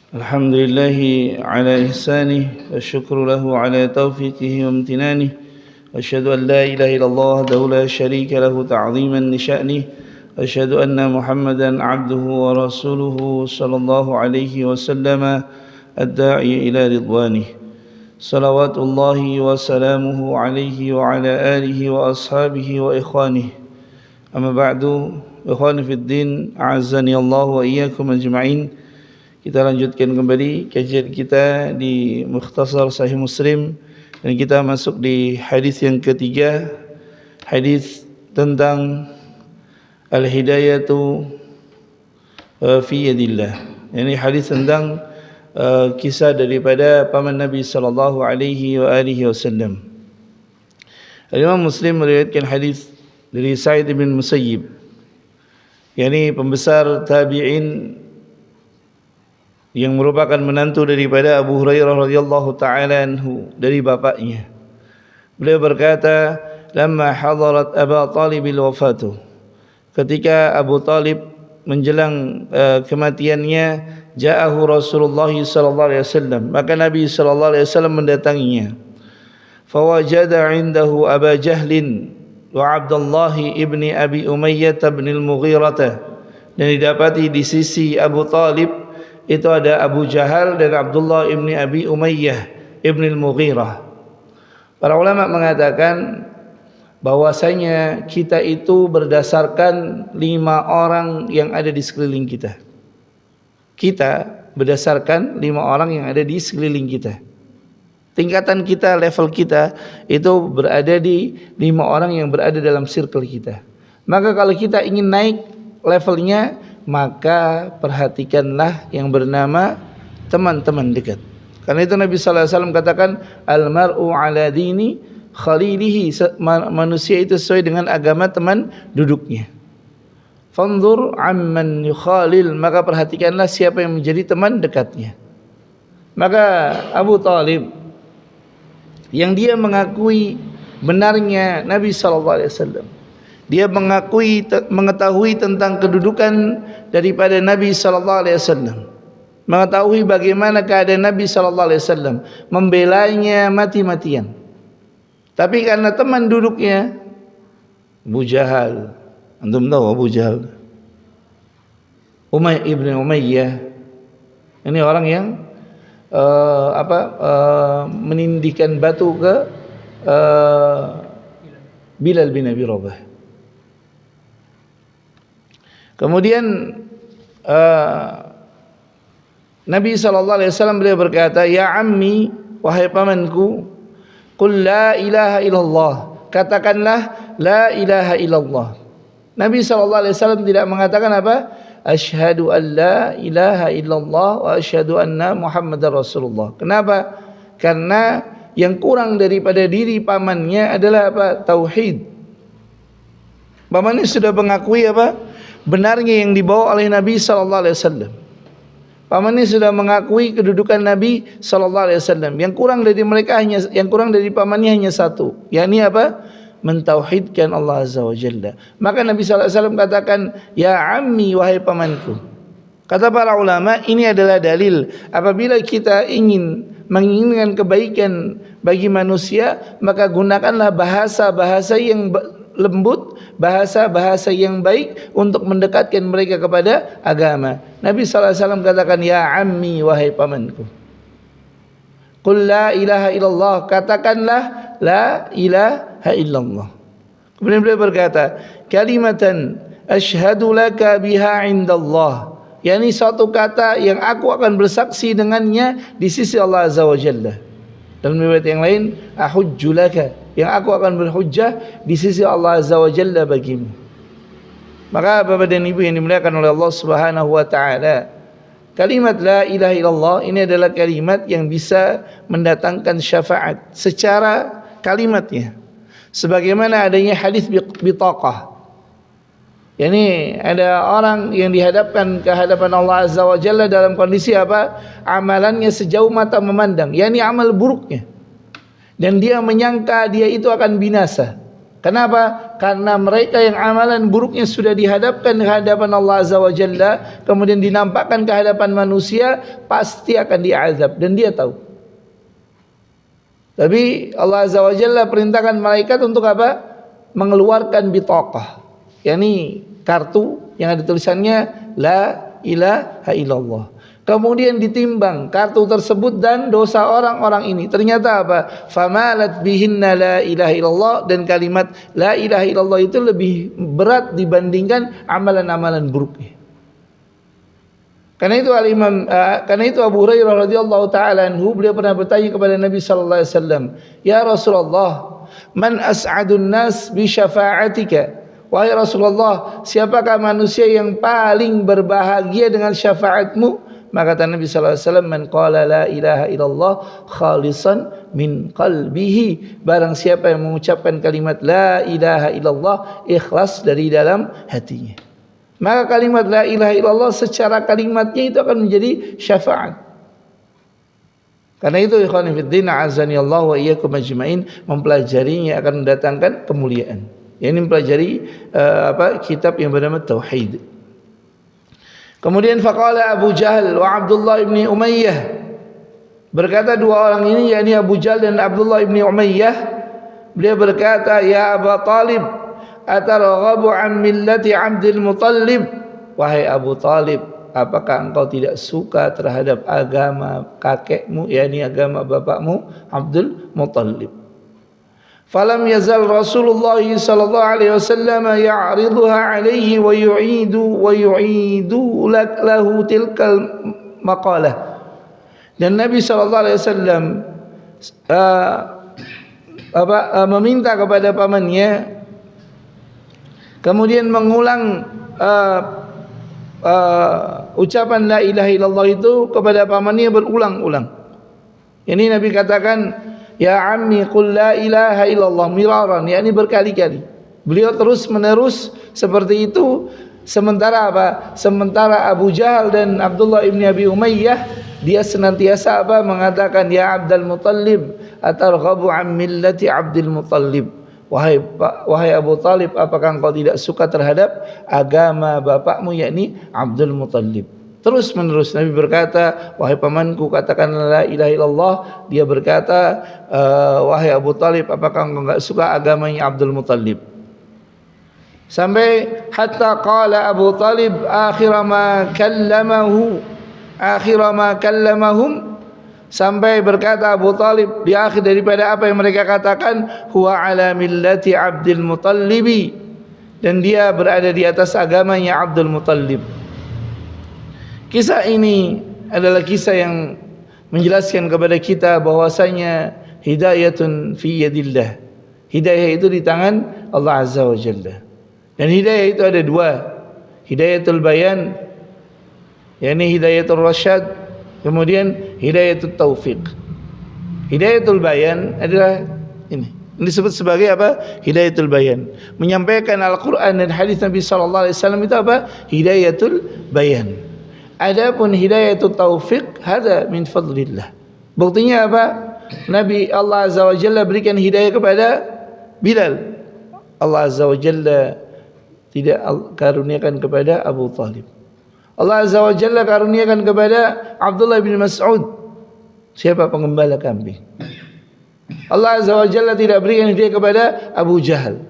الحمد لله على إحسانه والشكر له على توفيقه وامتنانه أشهد أن لا إله إلا الله وحده لا شريك له تعظيما لشأنه أشهد أن محمدا عبده ورسوله صلى الله عليه وسلم الداعي إلى رضوانه صلوات الله وسلامه عليه وعلى آله وأصحابه وإخوانه أما بعد إخواني في الدين أعزني الله وإياكم أجمعين. Kita lanjutkan kembali kajian kita di Mukhtasar Sahih Muslim dan kita masuk di hadis yang ketiga, hadis tentang al-hidayatu fi yadillah. Ini hadis tentang kisah daripada paman Nabi sallallahu alaihi wasallam. Imam Muslim meriwayatkan hadis dari Sa'id bin Musayyib, yakni pembesar tabi'in yang merupakan menantu daripada Abu Hurairah radhiyallahu taala anhu dari bapaknya. Beliau berkata, "Lamma hadarat Abu Talib al-wafatu." Ketika Abu Talib menjelang kematiannya, ja'ahu Rasulullah sallallahu alaihi wasallam, maka Nabi sallallahu alaihi wasallam mendatanginya. Fawajada 'indahu Aba Jahlin wa Abdullah ibni Abi Umayyah bin al-Mughirah. Dan didapati di sisi Abu Talib itu ada Abu Jahal dan Abdullah ibni Abi Umayyah ibn al-Mughirah. Para ulama mengatakan bahwasanya kita itu berdasarkan 5 orang yang ada di sekeliling kita. Kita berdasarkan 5 orang yang ada di sekeliling kita. Tingkatan kita, level kita itu berada di 5 orang yang berada dalam circle kita. Maka kalau kita ingin naik levelnya, maka perhatikanlah yang bernama teman-teman dekat. Karena itu Nabi sallallahu alaihi wasallam katakan, al-mar'u ala dini khalilihi, manusia itu sesuai dengan agama teman duduknya. Fanzur amman yukhalil, maka perhatikanlah siapa yang menjadi teman dekatnya. Maka Abu Talib yang dia mengakui benarnya Nabi sallallahu alaihi wasallam, dia mengetahui tentang kedudukan daripada Nabi sallallahu alaihi wasallam, mengetahui bagaimana keadaan Nabi sallallahu alaihi wasallam, membelanya mati-matian. Tapi karena teman duduknya Abu Jahal, antum tahu Abu Jahal, ibn Umayyah, ini orang yang menindihkan batu ke Bilal bin Abi Rabah. Kemudian Nabi SAW beliau berkata, "Ya ammi, wahai pamanku, qul la ilaha illallah." Katakanlah la ilaha illallah. Nabi SAW tidak mengatakan apa? Asyhadu an la ilaha illallah wa asyhadu anna Muhammadar Rasulullah. Kenapa? Karena yang kurang daripada diri pamannya adalah apa? Tauhid. Pamannya sudah mengakui apa? Benarnya yang dibawa oleh Nabi sallallahu alaihi wasallam. Pamannya sudah mengakui kedudukan Nabi sallallahu alaihi wasallam. Yang kurang dari pamannya hanya satu, yakni apa? Mentauhidkan Allah azza wa jalla. Maka Nabi sallallahu alaihi wasallam katakan, "Ya ammi, wahai pamanku." Kata para ulama, ini adalah dalil apabila kita menginginkan kebaikan bagi manusia, maka gunakanlah bahasa-bahasa yang lembut, bahasa-bahasa yang baik untuk mendekatkan mereka kepada agama. Nabi sallallahu alaihi wasallam katakan, "Ya ammi, wahai pamanku." Qul la ilaha illallah, katakanlah la ilaha illallah. Kemudian beliau berkata, "Kalimatan asyhadu laka biha indallah." yakni suatu kata yang aku akan bersaksi dengannya di sisi Allah azza wa jalla. Dalam riwayat yang lain, ahujju laka, yang aku akan berhujjah di sisi Allah azza wa jalla bagimu. Maka Bapak dan Ibu yang dimuliakan oleh Allah Subhanahu wa taala, kalimat la ilaha illallah ini adalah kalimat yang bisa mendatangkan syafaat secara kalimatnya. Sebagaimana adanya hadis bitaqah. Yani ada orang yang dihadapkan ke hadapan Allah Azza wa Jalla dalam kondisi apa? Amalannya sejauh mata memandang, yakni amal buruknya. Dan dia menyangka dia itu akan binasa. Kenapa? Karena mereka yang amalan buruknya sudah dihadapkan ke hadapan Allah Azza wa Jalla, kemudian dinampakkan ke hadapan manusia, pasti akan diazab dan dia tahu. Tapi Allah Azza wa Jalla perintahkan malaikat untuk apa? Mengeluarkan bitaqah, yakni kartu yang ada tulisannya la ilaha illallah. Kemudian ditimbang kartu tersebut dan dosa orang-orang ini. Ternyata apa? Famalat bihinna la ilaha illallah, dan kalimat la ilaha illallah itu lebih berat dibandingkan amalan-amalan buruknya. Karena itu Abu Hurairah radhiyallahu taala anhu, beliau pernah bertanya kepada Nabi sallallahu alaihi wasallam, "Ya Rasulullah, man as'adun nas bi syafa'atika?" Wahai Rasulullah, siapakah manusia yang paling berbahagia dengan syafaatmu? Maka kata Nabi sallallahu alaihi wasallam, "Man qala la ilaha illallah khalisan min qalbihi." Barang siapa yang mengucapkan kalimat la ilaha illallah ikhlas dari dalam hatinya. Maka kalimat la ilaha illallah secara kalimatnya itu akan menjadi syafaat. Karena itu ikhwan fillah azani Allah wa iyyakum ajmain, mempelajarinya akan mendatangkan kemuliaan. Ini mempelajari kitab yang bernama Tauhid. Kemudian faqala Abu Jahal wa Abdullah ibn Umayyah, berkata dua orang ini, yakni Abu Jahal dan Abdullah ibn Umayyah, beliau berkata, "Ya Abu Talib, atarghabu an millati Abdul Muttalib?" Wahai Abu Talib, apakah engkau tidak suka terhadap agama kakekmu, yakni agama bapakmu Abdul Muttalib? Falam yazal Rasulullah sallallahu alaihi wasallam ya'riduha alaihi wa yu'idu lahu tilkal maqalah. Dan Nabi sallallahu alaihi wasallam meminta kepada pamannya, kemudian mengulang ucapan la ilaha illallah itu kepada pamannya berulang-ulang. Ini Nabi katakan, "Ya ammi qul la ilaha illallah" miraran, yakni berkali-kali. Beliau terus menerus seperti itu. Sementara apa? Sementara Abu Jahal dan Abdullah ibn Abi Umayyah, dia senantiasa mengatakan, "Ya Abdul Muttalib, atarghabu an millati Abdul Muttalib." Wahai Abu Talib, apakah engkau tidak suka terhadap agama bapakmu, yakni Abdul Muttalib? Terus menerus Nabi berkata, "Wahai pamanku, katakan la ilaha illallah." Dia berkata, "Wahai Abu Talib, apakah engkau enggak suka agamanya Abdul Muttalib?" Sampai hatta qala Abu Talib akhir ma kallamahum, sampai berkata Abu Talib di akhir daripada apa yang mereka katakan, "Huwa ala millati Abdul Muttalibi," dan dia berada di atas agamanya Abdul Muttalib. Kisah ini adalah kisah yang menjelaskan kepada kita bahwasanya hidayatun fi yadillah. Hidayah itu di tangan Allah Azza wa Jalla. Dan hidayah itu ada dua. Hidayatul bayan, yakni hidayatul rasyad, kemudian hidayatul taufiq. Hidayatul bayan adalah ini disebut sebagai apa? Hidayatul bayan. Menyampaikan Al-Qur'an dan hadis Nabi sallallahu alaihi wasallam itu apa? Hidayatul bayan. Adapun hidayatul taufiq, hada min fadlillah. Buktinya apa? Nabi Allah Azza wa Jalla berikan hidayah kepada Bilal. Allah Azza wa Jalla tidak karuniakan kepada Abu Talib. Allah Azza wa Jalla karuniakan kepada Abdullah bin Mas'ud. Siapa? Pengembala kambing. Allah Azza wa Jalla tidak berikan hidayah kepada Abu Jahal,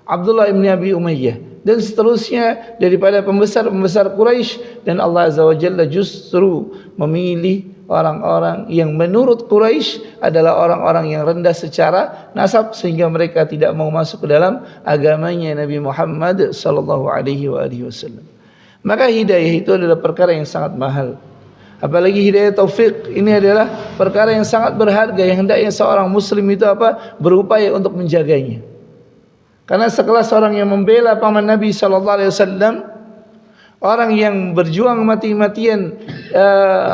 Abdullah bin Abi Umayyah, dan seterusnya daripada pembesar-pembesar Quraisy. Dan Allah Azza wa Jalla justru memilih orang-orang yang menurut Quraisy adalah orang-orang yang rendah secara nasab, sehingga mereka tidak mau masuk ke dalam agamanya Nabi Muhammad sallallahu alaihi wasallam. Maka hidayah itu adalah perkara yang sangat mahal. Apalagi hidayah taufik, ini adalah perkara yang sangat berharga, yang hendaknya seorang muslim itu berupaya untuk menjaganya. Karena sekelas orang yang membela paman Nabi sallallahu alaihi wasallam, orang yang berjuang mati-matian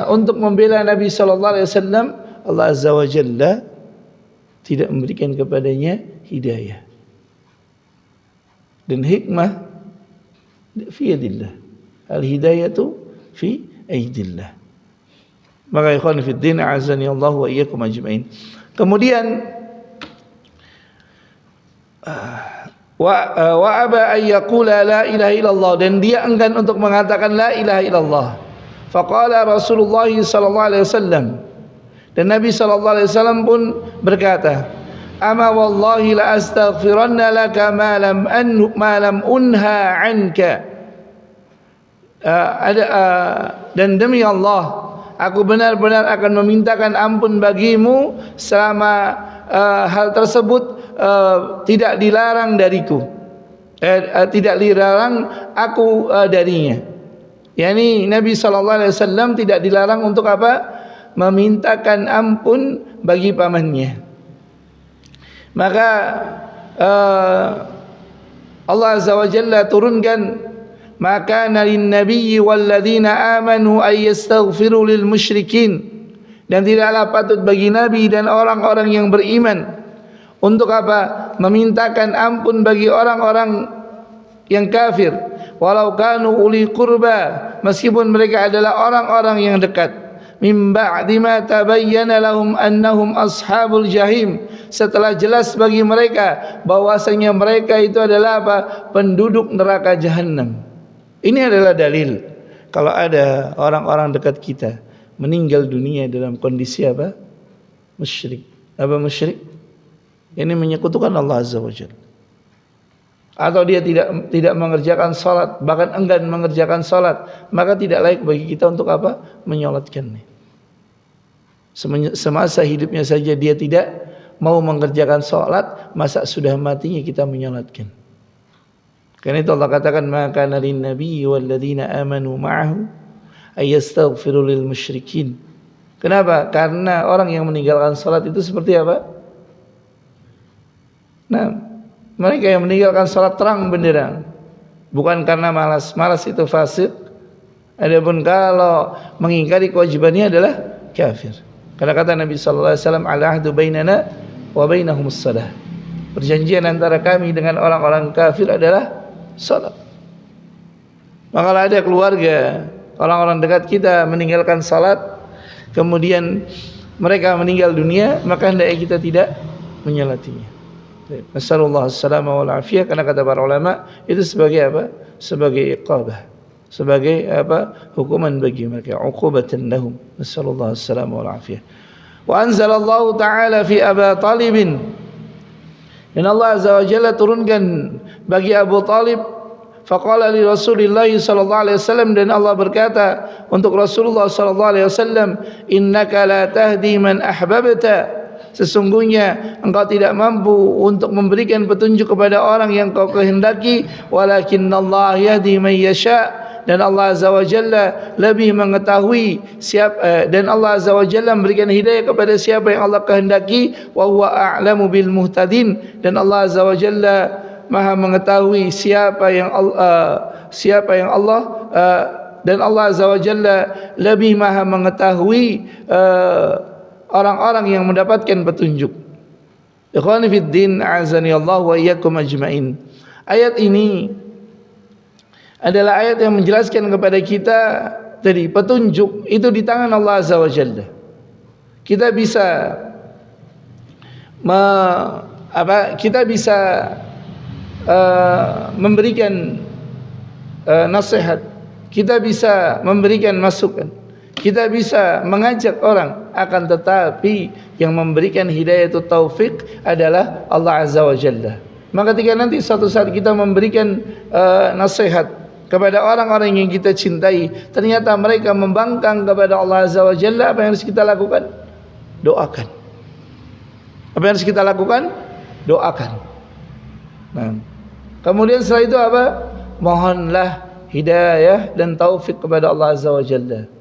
untuk membela Nabi sallallahu alaihi wasallam, Allah Azza wa Jalla tidak memberikan kepadanya hidayah. Dan hikmah fi yadillah. Al-hidayatu fi aidillah. Maka ikhwan fi din, azani Allah wa iyyakum ajmain. Kemudian wa aba ay yaqula la ilaha illallah, dan dia enggan untuk mengatakan la ilaha illallah. Faqala Rasulullah sallallahu alaihi wasallam, dan Nabi sallallahu alaihi wasallam pun berkata, ama wallahi la astaghfiranna laka ma lam unha anka. Dan demi Allah, aku benar-benar akan memintakan ampun bagimu selama hal tersebut tidak dilarang dariku, tidak dilarang aku darinya. Yani Nabi SAW tidak dilarang untuk apa? Memintakan ampun bagi pamannya. Maka Allah Azza wa Jalla turunkan, maka nalin nabiyyi walladzina amanu ay yastaghfiru lil musyrikin, dan tidaklah patut bagi nabi dan orang-orang yang beriman untuk apa? Memintakan ampun bagi orang-orang yang kafir, walau kanu uli qurba, meskipun mereka adalah orang-orang yang dekat. Min ba'di ma tabayyana lahum annahum ashabul jahim, setelah jelas bagi mereka bahwasanya mereka itu adalah apa? Penduduk neraka jahanam. Ini adalah dalil kalau ada orang-orang dekat kita meninggal dunia dalam kondisi apa? Musyrik. Apa musyrik? Ini menyekutukan Allah Azza wa Jalla. Atau dia tidak mengerjakan salat, bahkan enggan mengerjakan salat, maka tidak layak bagi kita untuk apa? Menyolatkannya. Semasa hidupnya saja dia tidak mau mengerjakan salat, masa sudah matinya kita menyolatkan? Karena itu Allah katakan, maka nalin nabiyyi walladzina amanu ma'ahu ay yastaghfiru lil musyrikin. Kenapa? Karena orang yang meninggalkan salat itu seperti apa? Nah, mereka yang meninggalkan salat terang benderang, bukan karena malas. Malas itu fasik. Adapun kalau mengingkari kewajibannya adalah kafir. Karena kata Nabi sallallahu alaihi wasallam, al-ahdu bainana wa bainahumus shalah. Perjanjian antara kami dengan orang-orang kafir adalah salat. Maka kalau ada keluarga, orang-orang dekat kita meninggalkan salat, kemudian mereka meninggal dunia, maka hendaknya kita tidak menyolatinya. Nasallallahu alaihi wal afiyah, karena kata para ulama itu sebagai apa? Sebagai iqabah, sebagai apa? Hukuman bagi mereka, uqubatan lahum. Nasallallahu alaihi wal afiyah. Wa anzalallahu ta'ala fi Abi Talib, dan Allah Azza wa Jalla turunkan bagi Abu Talib, faqala li Rasulillah sallallahu alaihi wasallam, dan Allah berkata untuk Rasulullah sallallahu alaihi wasallam, innaka la tahdi man ahbabta, sesungguhnya engkau tidak mampu untuk memberikan petunjuk kepada orang yang kau kehendaki, walakinnallaha yahdi man yasha, dan Allah Azza wa Jalla lebih mengetahui dan Allah Azza wa Jalla memberikan hidayah kepada siapa yang Allah kehendaki, wa huwa a'lamu bil muhtadin, dan Allah Azza wa Jalla Maha mengetahui siapa yang Allah dan Allah Azza wa Jalla lebih maha mengetahui orang-orang yang mendapatkan petunjuk. Ikhwani fid din, a'azani Allah wa iyyakum ajmain. Ayat ini adalah ayat yang menjelaskan kepada kita tadi petunjuk itu di tangan Allah Azza wa Jalla. Kita bisa memberikan nasihat, kita bisa memberikan masukan, kita bisa mengajak orang, akan tetapi yang memberikan hidayah itu taufik adalah Allah Azza wa Jalla. Maka ketika nanti suatu saat kita memberikan nasihat kepada orang-orang yang kita cintai, ternyata mereka membangkang kepada Allah Azza wa Jalla, apa yang harus kita lakukan? Doakan. Apa yang harus kita lakukan? Doakan. Nah, kemudian setelah itu apa? Mohonlah hidayah dan taufik kepada Allah Azza wa Jalla.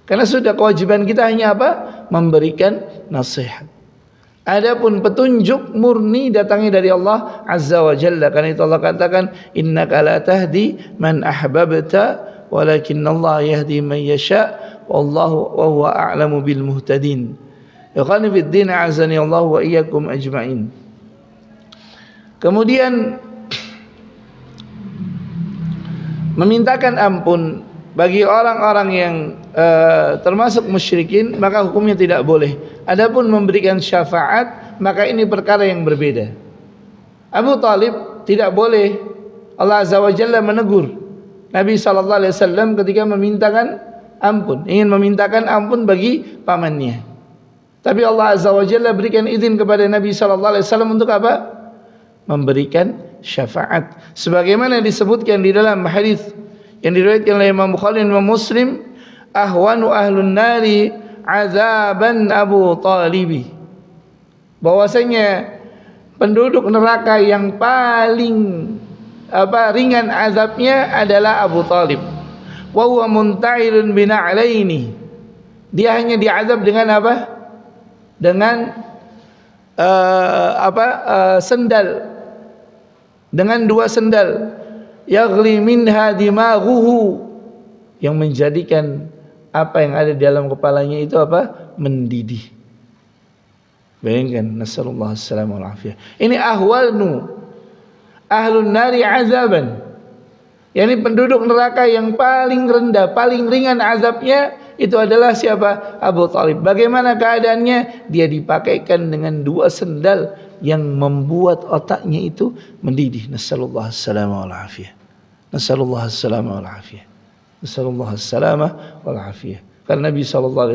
Karena sudah kewajiban kita hanya apa? Memberikan nasihat. Adapun petunjuk murni datangnya dari Allah Azza wa Jalla. Karena itu Allah katakan, innaka la tahdi man ahbabta walakinnallaha yahdi man yasha wallahu wa huwa a'lamu bil muhtadin. Ikhwani fid din, a'azani Allah wa iyyakum ajmain. Kemudian memintakan ampun bagi orang-orang yang termasuk musyrikin, maka hukumnya tidak boleh. Adapun memberikan syafaat, maka ini perkara yang berbeda. Abu Talib tidak boleh Allah Azza wa Jalla menegur Nabi sallallahu alaihi wasallam ketika memintakan ampun, ingin memintakan ampun bagi pamannya. Tapi Allah Azza wa Jalla berikan izin kepada Nabi sallallahu alaihi wasallam untuk apa? Memberikan syafaat. Sebagaimana disebutkan di dalam hadis yang diriwayatkan oleh Imam Bukhari dan Imam Muslim, ahwanu ahlun nari azaban Abu Talib. Bahwasanya penduduk neraka yang paling ringan azabnya adalah Abu Talib. Wa huwa munta'ilun bina'laini. Dia hanya diazab dengan apa? Dengan sendal. Dengan 2 sendal. Yaghli minha dimaghuhu, yang menjadikan apa yang ada di dalam kepalanya itu apa? Mendidih. Bayangkan, nasallallahu alaihi wasallam wal afiyah. Ini ahwalnu ahlun nari azaban, yakni penduduk neraka yang paling rendah, paling ringan azabnya itu adalah siapa? Abu Talib. Bagaimana keadaannya? Dia dipakaikan dengan 2 sendal yang membuat otaknya itu mendidih. Nasallallahu alaihi wasallam wal afiyah. Nasallallahu alaihi wasallam wal afiyah. Nasallallahu alaihi wasallam wal afiyah. Karena Nabi SAW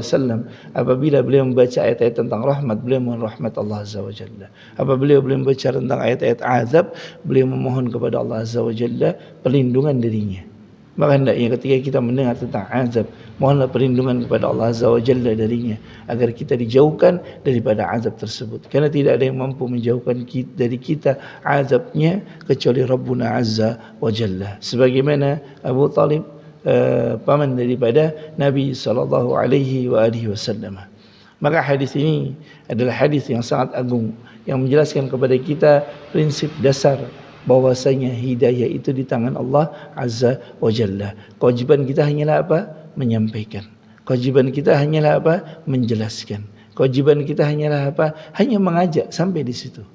apabila beliau membaca ayat-ayat tentang rahmat, beliau mohon rahmat Allah Azza wa Jalla. Apabila beliau membaca tentang ayat-ayat azab, beliau memohon kepada Allah Azza wa Jalla perlindungan darinya. Maka hendaknya ketika kita mendengar tentang azab, mohonlah perlindungan kepada Allah Azza wa Jalla darinya, agar kita dijauhkan daripada azab tersebut. Karena tidak ada yang mampu menjauhkan dari kita azabnya kecuali Rabbuna Azza wa Jalla. Sebagaimana Abu Talib paman daripada Nabi sallallahu alaihi wasallam. Maka hadis ini adalah hadis yang sangat agung yang menjelaskan kepada kita prinsip dasar bahwasanya hidayah itu di tangan Allah Azza wa Jalla. Kewajiban kita hanyalah apa? Menyampaikan. Kewajiban kita hanyalah apa? Menjelaskan. Kewajiban kita hanyalah apa? Hanya mengajak sampai di situ.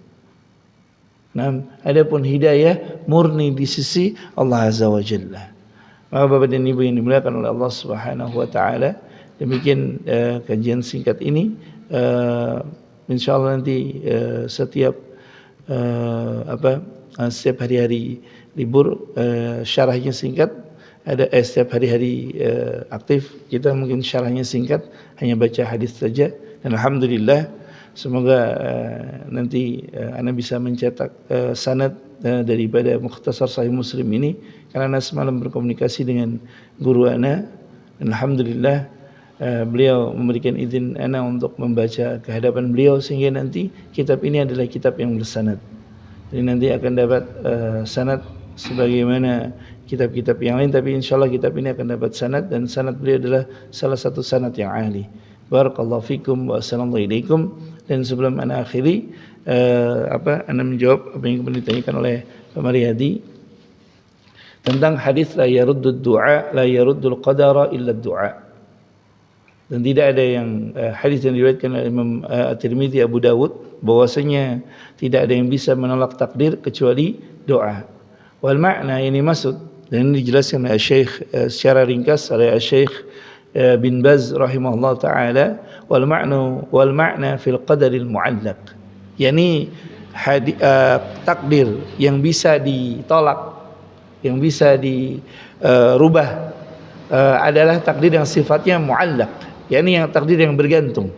Nah, adapun hidayah murni di sisi Allah Azza wa Jalla. Maka Bapak dan Ibu yang dimuliakan oleh Allah Subhanahu wa taala, demikian kajian singkat ini. Insyaallah nanti setiap hari-hari libur syarahnya singkat, ada setiap hari-hari aktif kita mungkin syarahnya singkat, hanya baca hadis saja. Dan alhamdulillah semoga nanti ana bisa mencetak sanad daripada Mukhtasar Sahih Muslim ini, karena ana semalam berkomunikasi dengan guru ana dan alhamdulillah beliau memberikan izin ana untuk membaca ke hadapan beliau, sehingga nanti kitab ini adalah kitab yang bersanad. Jadi nanti akan dapat sanad sebagaimana kitab-kitab yang lain, tapi insyaallah kitab ini akan dapat sanad, dan sanad beliau adalah salah satu sanad yang ahli. Barakallahu fikum wa assalamualaikum. Dan sebelum ana akhiri, ana menjawab apa yang ditanyakan oleh Pak Mariyadi tentang hadis la yaruddud du'a la yaruddul qadara illa du'a. Dan tidak ada yang hadis yang diriwayatkan oleh Imam At-Tirmidzi, Abu Dawud, bahwasanya tidak ada yang bisa menolak takdir kecuali doa. Wal makna ini maksud, dan ini dijelaskan oleh Syekh secara ringkas oleh Syekh bin Baz rahimahullah taala, wal ma'na fil qadaril mu'allaq, yakni takdir yang bisa ditolak, yang bisa dirubah adalah takdir yang sifatnya mu'allaq, yakni yang takdir yang bergantung.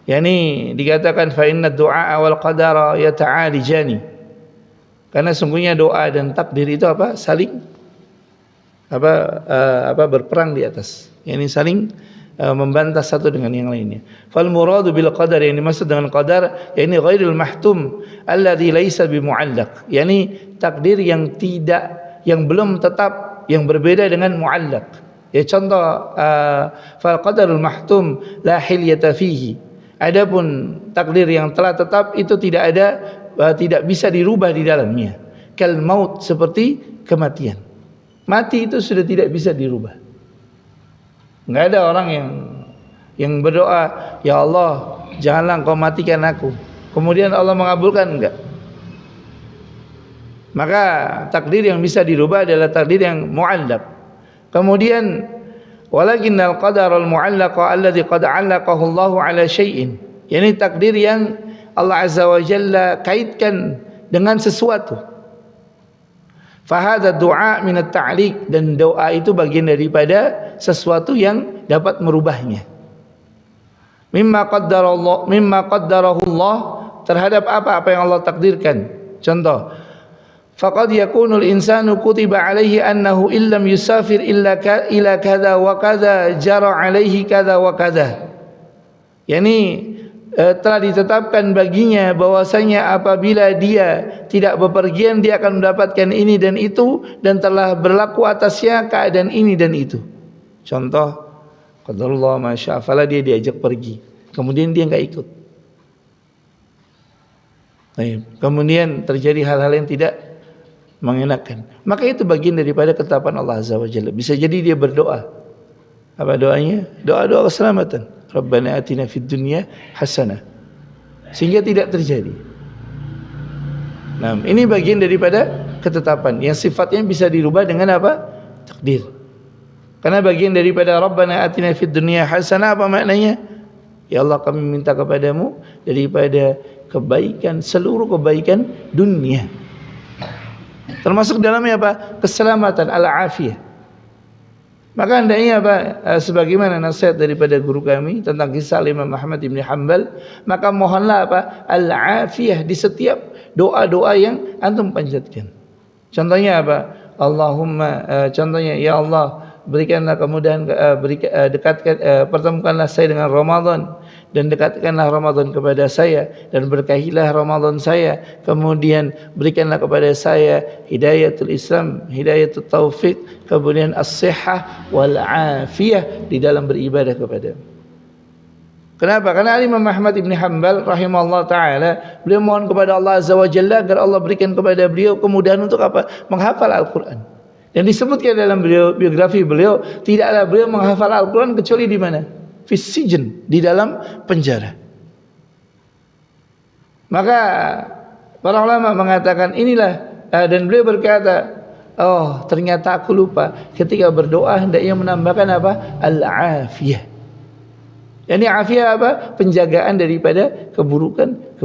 yakni dikatakan fa inna du'a wal qadara yata'alijani, karena sungguhnya doa dan takdir itu apa? Saling berperang di atas, yakni saling membantah satu dengan yang lainnya. Fal muradu bil qadar, yang dimaksud dengan qadar yakni ghairul mahtum alladzi laisa bimu'allaq, yakni takdir yang belum tetap, yang berbeda dengan mu'allaq. Ya contoh, fal qadarul mahtum la hilyata fihi, adapun takdir yang telah tetap itu tidak bisa dirubah di dalamnya. Kal maut, seperti kematian. Mati itu sudah tidak bisa dirubah. Enggak ada orang yang berdoa, ya Allah janganlah Engkau matikan aku, kemudian Allah mengabulkan, enggak. Maka takdir yang bisa dirubah adalah takdir yang mu'allaq. Kemudian walakinnal qadarul mu'allaqa alladzi qad 'allaqahu Allahu 'ala syai'in, yakni takdir yang Allah Azza wa Jalla kaitkan dengan sesuatu. Fahadha du'a minat ta'liq, dan doa itu bagian daripada sesuatu yang dapat merubahnya. Mimma qaddarahu Allah, terhadap apa yang Allah takdirkan. Contoh, faqad yakunul insanu kutiba alaihi annahu illam yusafir illa ila kadza wa kadza jara alaihi kadza wa kadza. Yani telah ditetapkan baginya bahwasanya apabila dia tidak bepergian dia akan mendapatkan ini dan itu, dan telah berlaku atasnya keadaan ini dan itu. Contoh, qadarullah masya Allah, dia diajak pergi, kemudian dia enggak ikut. Kemudian terjadi hal-hal yang tidak mengenakan, maka itu bagian daripada ketetapan Allah Azza wa Jalla. Bisa jadi dia berdoa. Apa doanya? Doa-doa keselamatan. Rabbana atina fid dunya hasanah, sehingga tidak terjadi. Nah, ini bagian daripada ketetapan yang sifatnya bisa dirubah dengan apa? Takdir. Karena bagian daripada Rabbana atina fid dunya hasanah, apa maknanya? Ya Allah, kami minta kepadamu daripada kebaikan, seluruh kebaikan dunia, termasuk dalamnya apa? Keselamatan, al-afiyah. Maka hendaknya apa? Sebagaimana nasihat daripada guru kami tentang kisah Imam Ahmad bin Hanbal, maka mohonlah apa? Al-afiyah di setiap doa-doa yang antum panjatkan. Contohnya apa? Allahumma, contohnya ya Allah, berikanlah kemudahan, pertemukanlah saya dengan Ramadan, dan dekatkanlah Ramadan kepada saya, dan berkahilah Ramadan saya, kemudian berikanlah kepada saya hidayatul Islam, hidayatul taufik, kemudian as-sihhah wal afiyah di dalam beribadah kepada. Kenapa? Karena Imam Ahmad bin Hanbal rahimahullah ta'ala, beliau mohon kepada Allah Azza wa Jalla agar Allah berikan kepada beliau kemudahan untuk apa? Menghafal Al-Quran. Dan disebutkan dalam biografi beliau, tidaklah beliau menghafal Al-Quran kecuali di mana? Fisijen, di dalam penjara. Maka para ulama mengatakan inilah, dan beliau berkata, oh ternyata aku lupa ketika berdoa hendaknya menambahkan apa? Al-afiyah. Yani afiyah apa? Penjagaan daripada keburukan.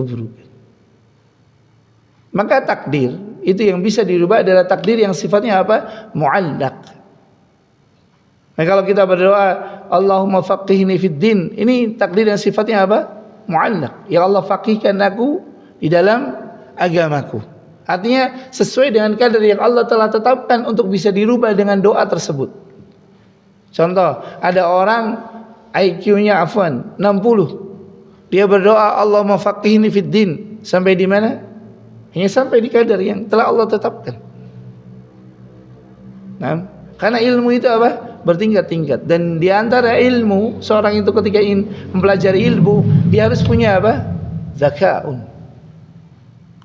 Maka takdir itu yang bisa dirubah adalah takdir yang sifatnya apa? Mu'allaq. Nah, kalau kita berdoa Allahumma faqihni fid din, ini takdir yang sifatnya apa? Mu'allaq. Ya Allah, faqihkan aku di dalam agamaku. Artinya sesuai dengan kadar yang Allah telah tetapkan untuk bisa dirubah dengan doa tersebut. Contoh, ada orang IQ-nya 60. Dia berdoa Allahumma faqihni fid din, sampai di mana? Hanya sampai di kadar yang telah Allah tetapkan. Nah, karena ilmu itu apa? Bertingkat-tingkat, dan di antara ilmu seorang itu ketika ingin mempelajari ilmu, dia harus punya apa? Zakaun,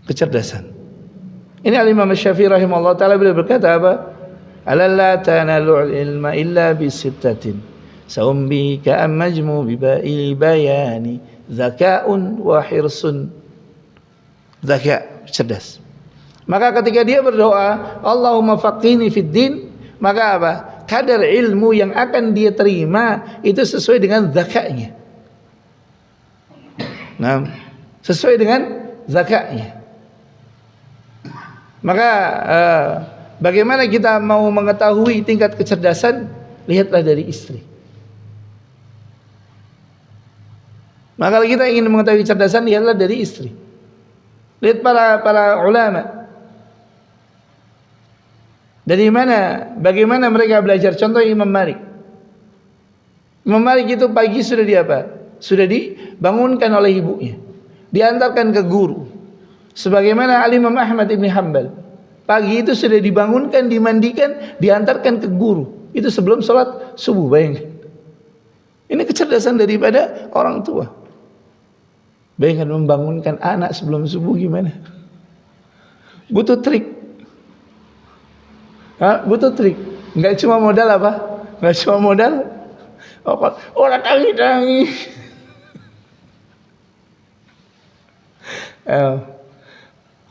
kecerdasan. Ini Al-Imam Syafi'i rahimahullah ta'ala beliau berkata apa? Ala la tanalul ilma illa bisittatin saumbi ka'am majmu biba'i bayani zakaun wa hirsun. Zaka, cerdas. Maka ketika dia berdoa Allahumma faqihni fid din, maka apa? Kadar ilmu yang akan dia terima itu sesuai dengan zakatnya. Nah, sesuai dengan zakatnya. Maka bagaimana kita mau mengetahui tingkat kecerdasan? Lihatlah dari istri. Maka kalau kita ingin mengetahui kecerdasan, lihatlah dari istri. Lihat para ulama. Dari mana, bagaimana mereka belajar? Contoh Imam Malik. Imam Malik itu pagi sudah sudah dibangunkan oleh ibunya, diantarkan ke guru. Sebagaimana Imam Ahmad bin Hanbal, pagi itu sudah dibangunkan, dimandikan, diantarkan ke guru. Itu sebelum sholat subuh, bayangkan. Ini kecerdasan daripada orang tua. Bayangkan membangunkan anak sebelum subuh gimana? Butuh trik. Butuh trik. Enggak cuma modal apa? Enggak cuma modal orang tangi-tangi.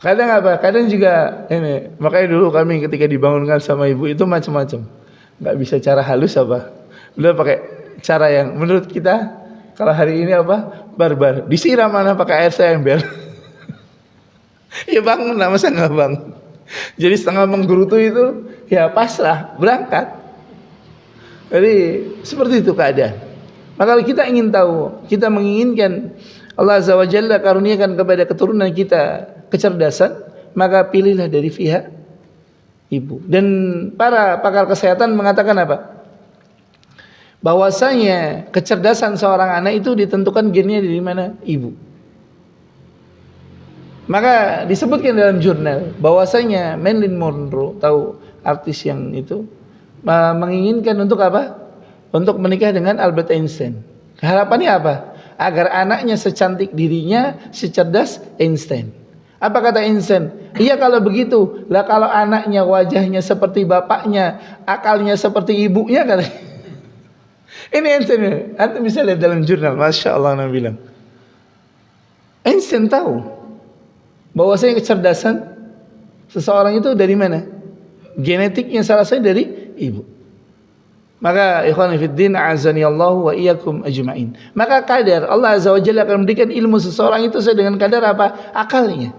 Kadang apa? Kadang juga ini. Makanya dulu kami ketika dibangunkan sama ibu itu macam-macam. Enggak bisa cara halus apa? Beliau pakai cara yang menurut kita kalau hari ini apa? Barbar. Disiram mana pakai air ember. Ya bangun lah, masa nggak bangun? Jadi setengah menggerutu itu ya pasrah, berangkat. Jadi seperti itu keadaan. Maka kalau kita ingin tahu, kita menginginkan Allah Azza wa Jalla karuniakan kepada keturunan kita kecerdasan, maka pilihlah dari pihak ibu. Dan para pakar kesehatan mengatakan apa? Bahwasanya kecerdasan seorang anak itu ditentukan gennya dari mana? Ibu. Maka disebutkan dalam jurnal bahwasanya Marilyn Monroe, tahu artis yang itu, menginginkan untuk apa? Untuk menikah dengan Albert Einstein. Harapannya apa? Agar anaknya secantik dirinya, secerdas Einstein. Apa kata Einstein? Iya kalau begitu. Lah kalau anaknya wajahnya seperti bapaknya, akalnya seperti ibunya kan? Ini Einstein. Anda bisa lihat dalam jurnal. Masya Allah, Nabi bilang. Einstein tahu bahwasanya kecerdasan seseorang itu dari mana? Genetiknya salah satu dari ibu. Maka ikhwan fillah azani Allah wa iyyakum ajmain. Maka kadar Allah Azza wa Jalla akan memberikan ilmu seseorang itu sesuai dengan kadar apa? Akalnya.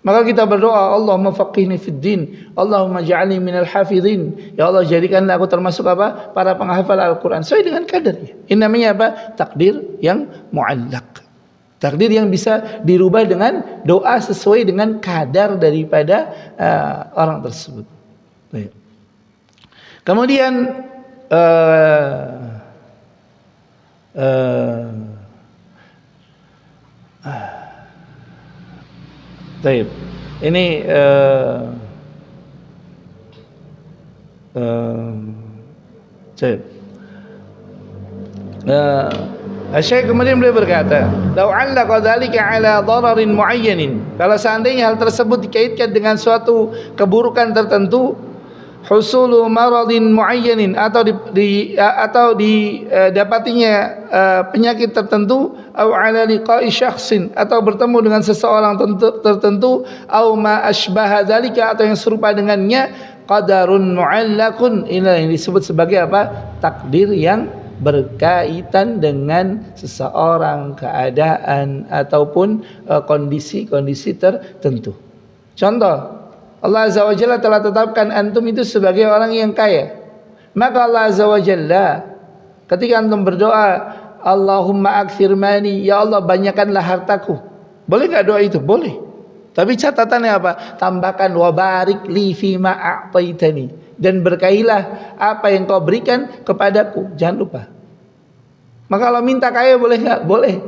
Maka kita berdoa, Allahumma faqihni fid din, Allahumma ja'alni minal hafidhin. Ya Allah, jadikanlah aku termasuk apa? Para penghafal Al-Qur'an sesuai dengan kadarnya. Ini namanya apa? Takdir yang muallaq. Takdir yang bisa dirubah dengan doa sesuai dengan kadar daripada orang tersebut. Baik. Kemudian baik. Ini Syekh kemudian beliau berkata, "Lau 'allaqa dzalika 'ala dararin mu'ayyanin." Kalau seandainya hal tersebut dikaitkan dengan suatu keburukan tertentu, husulu maradin mu'ayyanin, atau didapatinya penyakit tertentu, au 'ala liqa'i syakhsin, atau bertemu dengan seseorang tertentu, au ma asbaha dzalika, atau yang serupa dengannya, qadarun mu'allaqun, ini yang disebut sebagai apa? Takdir yang berkaitan dengan seseorang, keadaan ataupun kondisi-kondisi tertentu. Contoh, Allah Azza wa Jalla telah tetapkan antum itu sebagai orang yang kaya. Maka Allah Azza wa Jalla ketika antum berdoa, Allahumma akthir mali, ya Allah banyakkanlah hartaku. Boleh enggak doa itu? Boleh. Tapi catatannya apa? Tambahkan wa barik li fima a'taitani, dan berkailah apa yang kau berikan kepadaku. Jangan lupa. Maka kalau minta kaya boleh enggak? Boleh.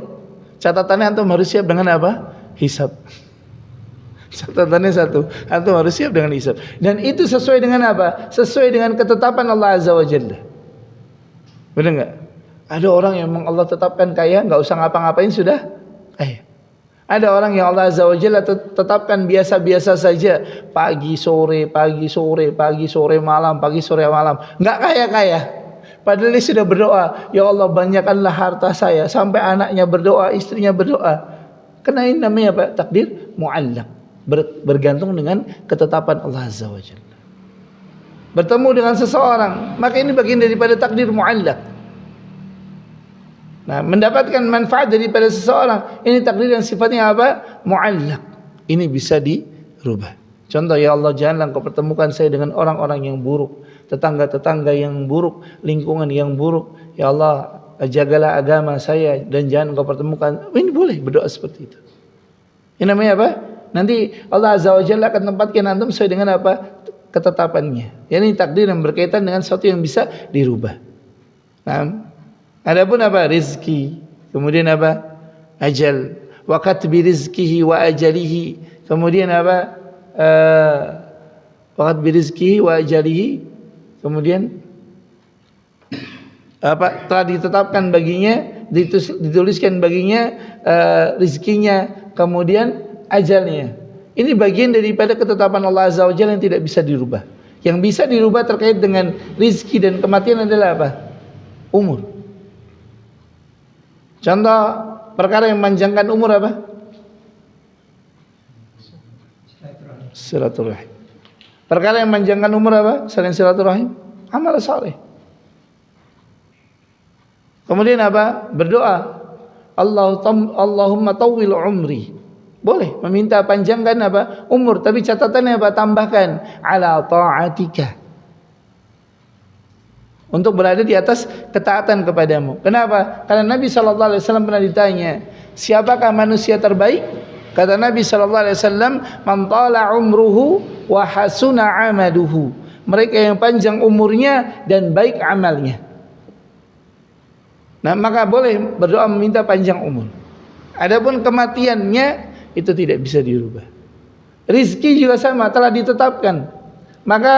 Catatannya antum harus siap dengan apa? Hisab. Catatannya satu, antum harus siap dengan hisab. Dan itu sesuai dengan apa? Sesuai dengan ketetapan Allah Azza wa Jalla. Benar enggak? Ada orang yang memang Allah tetapkan kaya, enggak usah ngapa-ngapain sudah kaya. Ada orang yang Allah Azza wa Jalla tetapkan biasa-biasa saja, pagi sore, pagi sore, pagi sore malam, pagi sore malam, enggak kaya-kaya. Padahal dia sudah berdoa, ya Allah banyakkanlah harta saya, sampai anaknya berdoa, istrinya berdoa. Karena ini namanya apa? Takdir mu'allaq, bergantung dengan ketetapan Allah Azza wa Jalla. Bertemu dengan seseorang, maka ini bagian daripada takdir mu'allaq. Nah, mendapatkan manfaat daripada seseorang, ini takdir yang sifatnya apa? Mu'allaq. Ini bisa dirubah. Contoh, ya Allah janganlah Engkau pertemukan saya dengan orang-orang yang buruk, tetangga-tetangga yang buruk, lingkungan yang buruk. Ya Allah, jagalah agama saya dan jangan Engkau pertemukan. Ini boleh berdoa seperti itu. Ini namanya apa? Nanti Allah Azza wa Jalla akan tempatkan antum sesuai dengan apa? Ketetapannya. Ya, ini takdir yang berkaitan dengan sesuatu yang bisa dirubah. Nah, adapun apa? Rizki, kemudian apa? Ajal, wa katbi rizkihi wa ajalihi, kemudian apa? Wa katbi rizkihi wa ajalihi, kemudian apa? Telah ditetapkan baginya, dituliskan baginya rizkinya, kemudian ajalnya. Ini bagian daripada ketetapan Allah Azza wa Jalla yang tidak bisa dirubah. Yang bisa dirubah terkait dengan rizki dan kematian adalah apa? Umur. Contoh perkara yang memanjangkan umur apa? Silaturahim. Perkara yang memanjangkan umur apa? Selain silaturahim, amal saleh. Kemudian apa? Berdoa, Allahumma tawwil umri. Boleh meminta panjangkan apa? Umur, tapi catatannya apa? Tambahkan ala ta'atika. Untuk berada di atas ketaatan kepadamu. Kenapa? Karena Nabi sallallahu alaihi wasallam pernah ditanya, siapakah manusia terbaik? Kata Nabi sallallahu alaihi wasallam, "Man tala umruhu wa hasuna amaluhu." Mereka yang panjang umurnya dan baik amalnya. Nah, maka boleh berdoa meminta panjang umur. Adapun kematiannya itu tidak bisa dirubah. Rizki juga sama, telah ditetapkan. Maka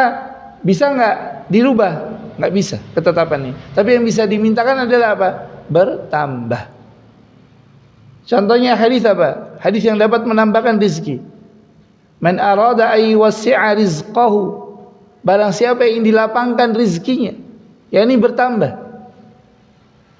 bisa nggak dirubah? Nggak bisa ketetapannya. Tapi yang bisa dimintakan adalah apa? Bertambah. Contohnya hadis apa? Hadis yang dapat menambahkan rizki. Man arada ay wasi'a rizqahu. Barang siapa yang dilapangkan rizkinya, yakni bertambah.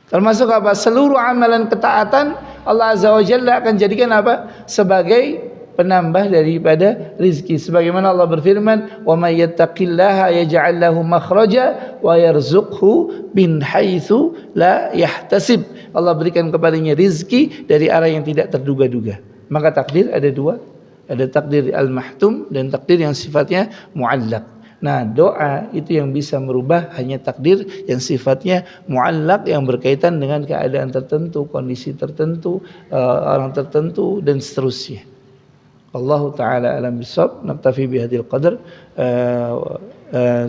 Termasuk apa? Seluruh amalan ketaatan Allah Azza wa Jalla akan jadikan apa? Sebagai penambah daripada rizki. Sebagaimana Allah berfirman, "Wa may yattaqillaha yaj'al lahu makhraja wa yarzuqhu min haitsu la yahtasib." Allah berikan kepadanya rizki dari arah yang tidak terduga-duga. Maka takdir ada dua, ada takdir al-mahtum dan takdir yang sifatnya muallaq. Nah, doa itu yang bisa merubah hanya takdir yang sifatnya muallaq, yang berkaitan dengan keadaan tertentu, kondisi tertentu, orang tertentu dan seterusnya. Allahu ta'ala alam bisawab. Naktafi bihadil qadar.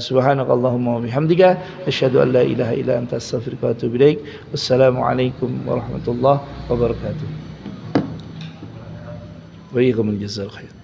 Subhanakallahumma wa bihamdika asyhadu an la ilaha illa anta astaghfiruka wa atubu ilaik. Wassalamualaikum warahmatullahi wabarakatuh. Wa iyyakumul jazaa'ul khair.